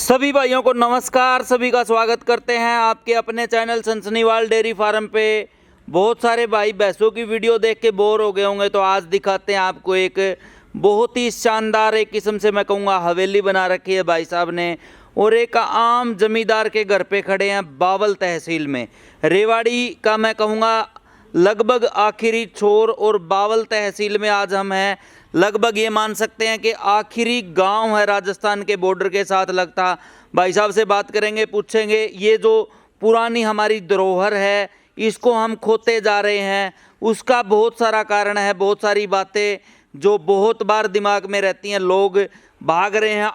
सभी भाइयों को नमस्कार। सभी का स्वागत करते हैं आपके अपने चैनल सनसनीवाल डेयरी फार्म पे। बहुत सारे भाई भैंसों की वीडियो देख के बोर हो गए होंगे, तो आज दिखाते हैं आपको एक बहुत ही शानदार एक किस्म से मैं कहूँगा हवेली बना रखी है भाई साहब ने। और एक आम जमींदार के घर पे खड़े हैं बावल तहसील में, रेवाड़ी का मैं कहूँगा लगभग आखिरी छोर, और बावल तहसील में आज हम हैं। लगभग ये मान सकते हैं कि आखिरी गांव है राजस्थान के बॉर्डर के साथ लगता। भाई साहब से बात करेंगे, पूछेंगे ये जो पुरानी हमारी धरोहर है इसको हम खोते जा रहे हैं, उसका बहुत सारा कारण है। बहुत सारी बातें जो बहुत बार दिमाग में रहती हैं, लोग भाग रहे हैं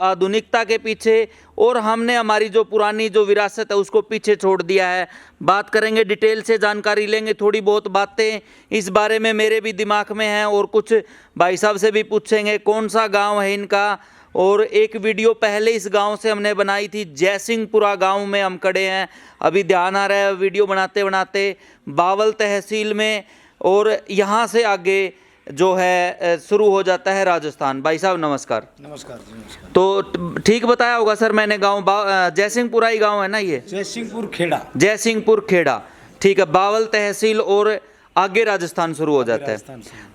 आधुनिकता के पीछे, और हमने हमारी जो पुरानी जो विरासत है उसको पीछे छोड़ दिया है। बात करेंगे, डिटेल से जानकारी लेंगे। थोड़ी बहुत बातें इस बारे में मेरे भी दिमाग में हैं, और कुछ भाई साहब से भी पूछेंगे कौन सा गांव है इनका। और एक वीडियो पहले इस गांव से हमने बनाई थी, जयसिंहपुरा गांव में हम खड़े हैं। अभी ध्यान आ रहा है वीडियो बनाते बनाते बावल तहसील में, और यहाँ से आगे जो है शुरू हो जाता है राजस्थान। भाई साहब नमस्कार। नमस्कार जी, नमस्कार। तो ठीक बताया होगा सर मैंने गांव जयसिंहपुरा ही गांव है ना ये? जयसिंहपुर खेड़ा। जयसिंहपुर खेड़ा, ठीक है। बावल तहसील और आगे राजस्थान शुरू हो जाता है।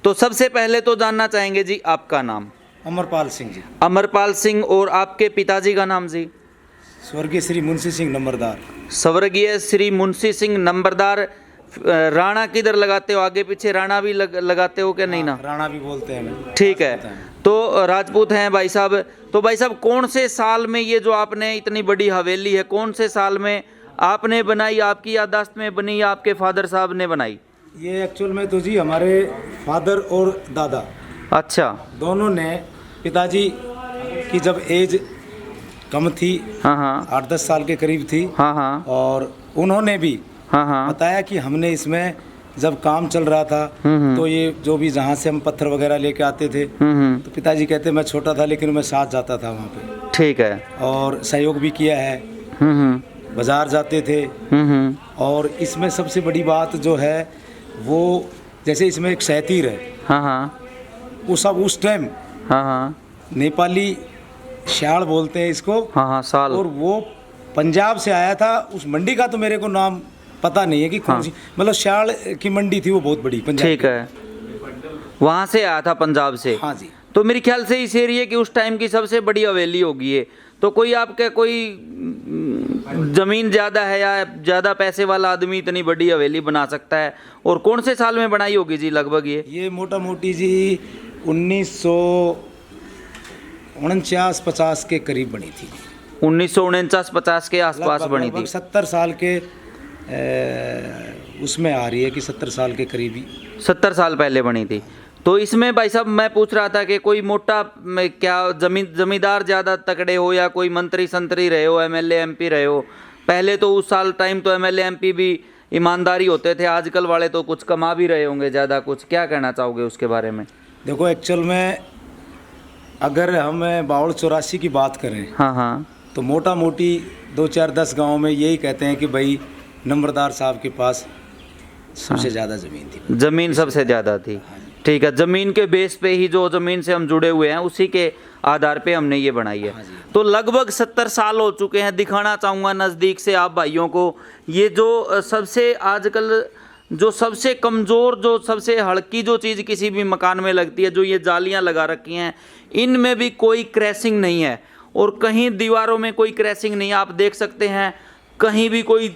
तो सबसे पहले तो जानना चाहेंगे जी आपका नाम? अमरपाल सिंह जी। अमरपाल सिंह। और आपके पिताजी का नाम जी? स्वर्गीय श्री मुंशी सिंह नंबरदार। स्वर्गीय श्री मुंशी सिंह नंबरदार। राणा किधर लगाते हो, आगे पीछे राणा भी लगाते हो क्या? नहीं ना, राणा भी बोलते हैं। ठीक है, तो राजपूत हैं भाई साहब। तो भाई साहब कौन से साल में ये जो आपने इतनी बड़ी हवेली है, कौन से साल में आपने बनाई? आपकी याददाश्त में बनी या आपके फादर साहब ने बनाई? ये एक्चुअल में तो जी हमारे फादर और दादा, अच्छा, दोनों ने, पिताजी की जब एज कम थी, हाँ हाँ, 8-10 साल के करीब थी, हाँ हाँ, और उन्होंने भी हाँ हाँ, बताया कि हमने इसमें जब काम चल रहा था तो ये जो भी जहाँ से हम पत्थर वगैरह लेके आते थे, तो पिताजी कहते मैं छोटा था लेकिन मैं साथ जाता था वहाँ पे, ठीक है, और सहयोग भी किया है। बाजार जाते थे। और इसमें सबसे बड़ी बात जो है वो, जैसे इसमें एक सहतीर है, हाँ हाँ, वो सब उस टाइम, हाँ हाँ, नेपाली शाल बोलते हैं इसको, हाँ हाँ, साल, और वो पंजाब से आया था। उस मंडी का तो मेरे को नाम पता नहीं है कि कौन सी, मतलब शाल की मंडी थी वो बहुत बड़ी पंजाब, ठीक है, वहाँ से आया था पंजाब से। हाँ जी। तो मेरे ख्याल से इस एरिया की उस टाइम की सबसे बड़ी हवेली होगी ये। तो कोई आपके कोई जमीन ज़्यादा है या ज़्यादा पैसे वाला आदमी इतनी बड़ी हवेली बना सकता है? और कौन से साल में बनाई होगी जी लगभग ये? मोटा मोटी जी 1949-50 के करीब बनी थी। 1949-50 के आसपास बनी थी। 70 साल के उसमें आ रही है कि 70 साल के करीबी, 70 साल पहले बनी थी। तो इसमें भाई साहब मैं पूछ रहा था कि कोई मोटा क्या जमींदार ज़्यादा तकड़े हो, या कोई मंत्री संतरी रहे हो, एमएलए एमपी रहे हो? पहले तो उस साल टाइम तो एमएलए एमपी भी ईमानदारी होते थे, आजकल वाले तो कुछ कमा भी रहे होंगे ज़्यादा। कुछ क्या कहना चाहोगे उसके बारे में? देखो एक्चुअल में अगर हम बावल 84 की बात करें, हाँ हाँ, तो मोटा मोटी 2-4-10 गाँव में यही कहते हैं कि भाई नंबरदार साहब के पास सबसे ज़्यादा ज़मीन थी। ज़मीन सबसे ज़्यादा थी, ठीक है। ज़मीन के बेस पे ही, जो ज़मीन से हम जुड़े हुए हैं उसी के आधार पे हमने ये बनाई है। तो लगभग 70 साल हो चुके हैं। दिखाना चाहूँगा नज़दीक से आप भाइयों को, ये जो सबसे आजकल जो सबसे कमज़ोर, जो सबसे हल्की जो चीज़ किसी भी मकान में लगती है, जो ये जालियाँ लगा रखी हैं, इनमें भी कोई क्रैशिंग नहीं है, और कहीं दीवारों में कोई क्रैशिंग नहीं है। आप देख सकते हैं कहीं भी कोई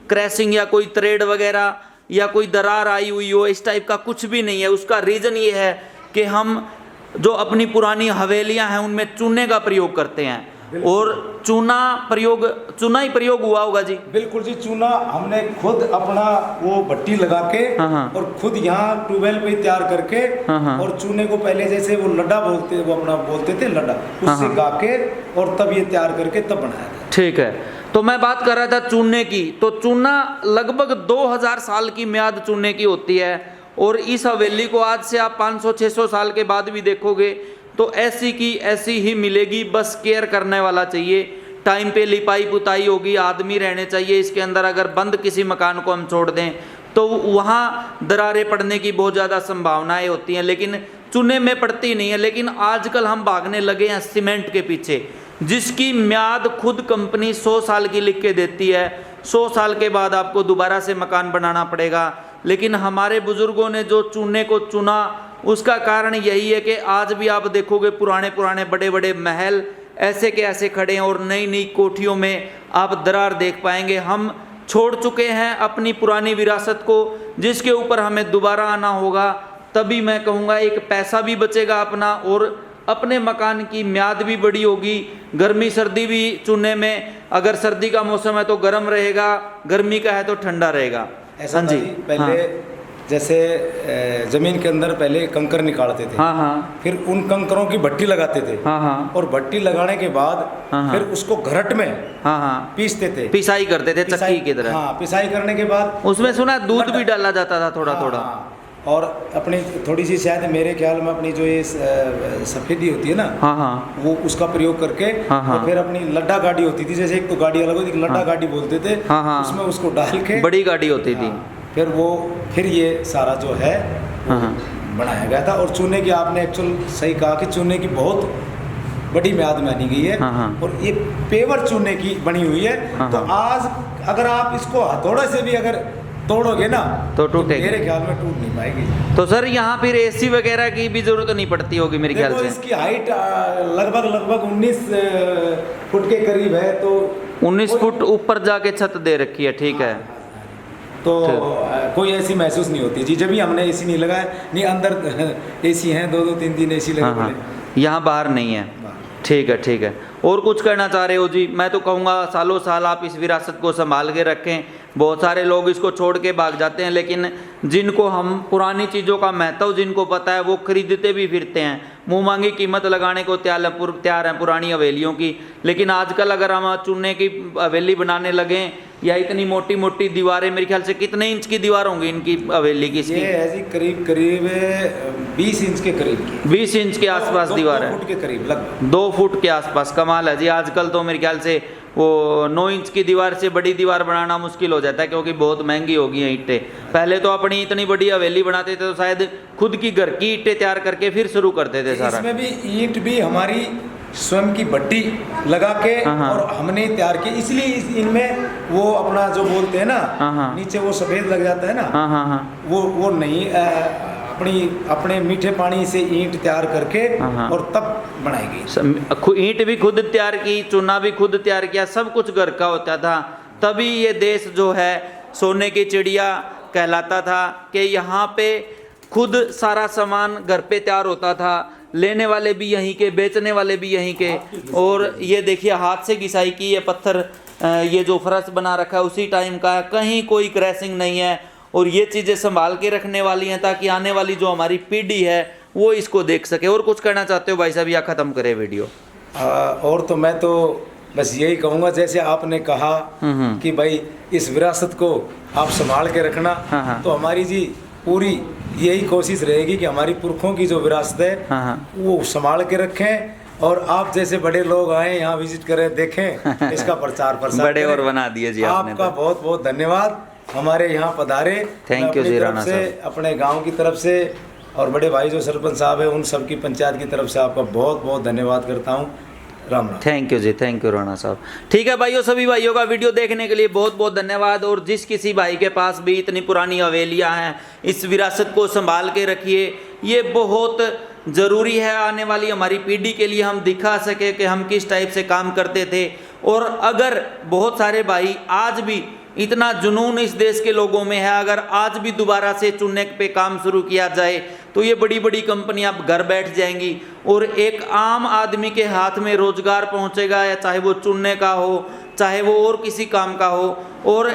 क्रैशिंग या कोई थ्रेड वगैरह या कोई दरार आई हुई हो, इस टाइप का कुछ भी नहीं है। उसका रीज़न ये है कि हम जो अपनी पुरानी हवेलियां हैं उनमें चूने का प्रयोग करते हैं, और चूना ही प्रयोग हुआ होगा जी। बिल्कुल जी, चूना हमने खुद अपना वो भट्टी लगा के, हाँ, और खुद यहाँ ट्यूबवेल पे तैयार करके, हाँ, और चूने को पहले जैसे वो लड्डा बोलते, वो अपना बोलते थे लड्डा, उससे गा के और तब ये तैयार करके तब बनाया था। ठीक है। तो मैं बात कर रहा था चूने की। तो चूना लगभग 2000 साल की म्याद चूने की होती है, और इस हवेली को आज से आप 500-600 साल के बाद भी देखोगे तो ऐसी की ऐसी ही मिलेगी। बस केयर करने वाला चाहिए, टाइम पे लिपाई पुताई होगी, आदमी रहने चाहिए इसके अंदर। अगर बंद किसी मकान को हम छोड़ दें तो वहाँ दरारें पड़ने की बहुत ज़्यादा संभावनाएं होती हैं, लेकिन चूने में पड़ती नहीं है। लेकिन आजकल हम भागने लगे हैं सीमेंट के पीछे। जिसकी म्याद खुद कंपनी 100 साल की लिख के देती है। 100 साल के बाद आपको दोबारा से मकान बनाना पड़ेगा। लेकिन हमारे बुजुर्गों ने जो चूने को चुना, उसका कारण यही है कि आज भी आप देखोगे पुराने पुराने बड़े बड़े महल ऐसे के ऐसे खड़े हैं और नई नई कोठियों में आप दरार देख पाएंगे। हम छोड़ चुके हैं अपनी पुरानी विरासत को, जिसके ऊपर हमें दोबारा आना होगा। तभी मैं कहूँगा एक पैसा भी बचेगा अपना और अपने मकान की म्याद भी बड़ी होगी। गर्मी सर्दी भी चुनने में, अगर सर्दी का मौसम है तो गर्म रहेगा, गर्मी का है तो ठंडा रहेगा। ऐसा जी पहले जैसे जमीन के अंदर पहले कंकर निकालते थे। हाँ हाँ। फिर उन कंकरों की भट्टी लगाते थे। हाँ हाँ। और भट्टी लगाने के बाद फिर उसको घरट में हाँ हाँ पीसते थे, पिसाई करते थे चक्की की तरह। हाँ, पिसाई करने के बाद उसमें सुना दूध भी डाला जाता था थोड़ा थोड़ा। और अपनी थोड़ी सी शायद मेरे ख्याल में अपनी जो ये सफेदी होती है ना, हाँ हाँ, वो उसका प्रयोग करके हाँ हाँ, तो फिर अपनी लड्डा गाड़ी होती थी, जैसे एक तो गाड़ी अलग होती थी, लड्डा गाड़ी बोलते थे। हाँ हाँ, उसमें उसको डाल के बड़ी गाड़ी होती थी। फिर ये सारा जो है हाँ बनाया गया था। और चूने की आपने एक्चुअल सही कहा कि चूने की बहुत बड़ी म्याद मानी गई है। हाँ, और ये पेवर चूने की बनी हुई है। हाँ, तो आज अगर आप इसको हथौड़े से भी अगर तोड़ोगे ना तो टूटेगी। मेरे ख्याल में टूट नहीं पाएगी। तो सर यहाँ फिर एसी वगैरह की भी जरूरत नहीं पड़ती होगी मेरे ख्याल से। इसकी हाइट लगभग 19 फुट के करीब है। तो 19 फुट ऊपर जाके छत दे रखी है, ठीक है। तो कोई ऐसी महसूस नहीं होती जी। जब भी हमने एसी नहीं लगाया, नहीं अंदर एसी हैं, 2-2 3-3 एसी लगे। हाँ, यहाँ बाहर नहीं है। ठीक है ठीक है। और कुछ कहना चाह रहे हो जी? मैं तो कहूँगा सालों साल आप इस विरासत को संभाल के रखें। बहुत सारे लोग इसको छोड़ के भाग जाते हैं, लेकिन जिनको हम पुरानी चीज़ों का महत्व जिनको पता है वो खरीदते भी फिरते हैं, मुँह मांगी कीमत लगाने को तैयार हैं पुरानी हवेलियों की। लेकिन आजकल अगर हम चुनने की हवेली बनाने लगें या इतनी मोटी मोटी दीवारें, मेरे ख्याल से कितने इंच की दीवार होंगी इनकी हवेली की? ये है जी करीब 20 इंच के करीब की। 20 इंच के आसपास दीवार है, 2 फुट के करीब, लगभग 2 फुट के आसपास। कमाल है जी। आजकल तो मेरे ख्याल से वो 9 इंच की दीवार से बड़ी दीवार बनाना मुश्किल हो जाता है, क्योंकि बहुत महंगी हो गई हैं ईंटें। पहले तो अपनी इतनी बड़ी हवेली बनाते थे तो शायद खुद की घर की ईंटें तैयार करके फिर शुरू करते थे सारा। इसमें भी ईंट भी हमारी स्वयं की भट्टी लगा के और हमने तैयार की, इसलिए इनमें वो अपना जो बोलते हैं ना नीचे वो सफेद लग जाता है ना, वो नहीं, अपने मीठे पानी से ईंट तैयार करके और तब बनाई गई। ईंट भी खुद तैयार की, चूना भी खुद तैयार किया, सब कुछ घर का होता था। तभी ये देश जो है सोने की चिड़िया कहलाता था कि यहाँ पे खुद सारा सामान घर पे तैयार होता था, लेने वाले भी यहीं के, बेचने वाले भी यहीं के। और ये देखिए हाथ से घिसाई की ये पत्थर, ये जो फर्श बना रखा है उसी टाइम का है, कहीं कोई क्रैशिंग नहीं है। और ये चीज़ें संभाल के रखने वाली हैं ताकि आने वाली जो हमारी पीढ़ी है वो इसको देख सके। और कुछ कहना चाहते हो भाई साहब या ख़त्म करें वीडियो? और तो मैं तो बस यही कहूँगा, जैसे आपने कहा कि भाई इस विरासत को आप संभाल के रखना, तो हमारी जी पूरी यही कोशिश रहेगी कि हमारी पुरखों की जो विरासत है वो संभाल के रखें। और आप जैसे बड़े लोग आए यहाँ विजिट करें, देखें, इसका प्रचार प्रसार बड़े और बना दिए जी आपने। आपका बहुत बहुत धन्यवाद, हमारे यहाँ पधारे। थैंक यू जी राणा साहब। अपने गांव की तरफ से और बड़े भाई जो सरपंच साहब है उन सबकी पंचायत की तरफ से आपका बहुत बहुत धन्यवाद करता हूँ। Ram Ram. Thank you ji, thank you Rana साहब। ठीक है भाइयों, सभी भाइयों का वीडियो देखने के लिए बहुत बहुत धन्यवाद। और जिस किसी भाई के पास भी इतनी पुरानी हवेलियाँ हैं, इस विरासत को संभाल के रखिए, ये बहुत ज़रूरी है। आने वाली हमारी पीढ़ी के लिए हम दिखा सके कि हम किस टाइप से काम करते थे। और अगर बहुत सारे भाई आज भी इतना जुनून इस देश के लोगों में है, अगर आज भी दोबारा से चुनने पे काम शुरू किया जाए तो ये बड़ी बड़ी कंपनियां घर बैठ जाएंगी और एक आम आदमी के हाथ में रोजगार पहुंचेगा, या चाहे वो चुनने का हो, चाहे वो और किसी काम का हो। और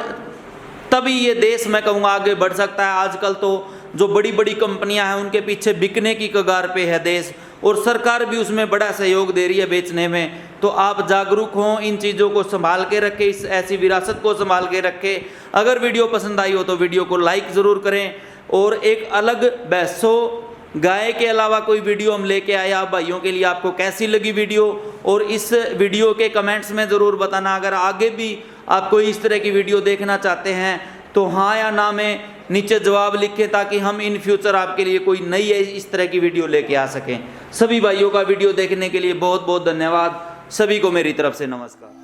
तभी ये देश मैं कहूँगा आगे बढ़ सकता है। आजकल तो जो बड़ी बड़ी कंपनियां हैं उनके पीछे बिकने की कगार पे है देश, और सरकार भी उसमें बड़ा सहयोग दे रही है बेचने में। तो आप जागरूक हों, इन चीज़ों को संभाल के रखें, इस ऐसी विरासत को संभाल के रखें। अगर वीडियो पसंद आई हो तो वीडियो को लाइक ज़रूर करें। और एक अलग भैंसों गाय के अलावा कोई वीडियो हम लेके आए आप भाइयों के लिए, आपको कैसी लगी वीडियो, और इस वीडियो के कमेंट्स में ज़रूर बताना। अगर आगे भी आप कोई इस तरह की वीडियो देखना चाहते हैं तो हाँ या ना में नीचे जवाब लिखें, ताकि हम इन फ्यूचर आपके लिए कोई नई इस तरह की वीडियो लेके आ सकें। सभी भाइयों का वीडियो देखने के लिए बहुत बहुत धन्यवाद। सभी को मेरी तरफ से नमस्कार।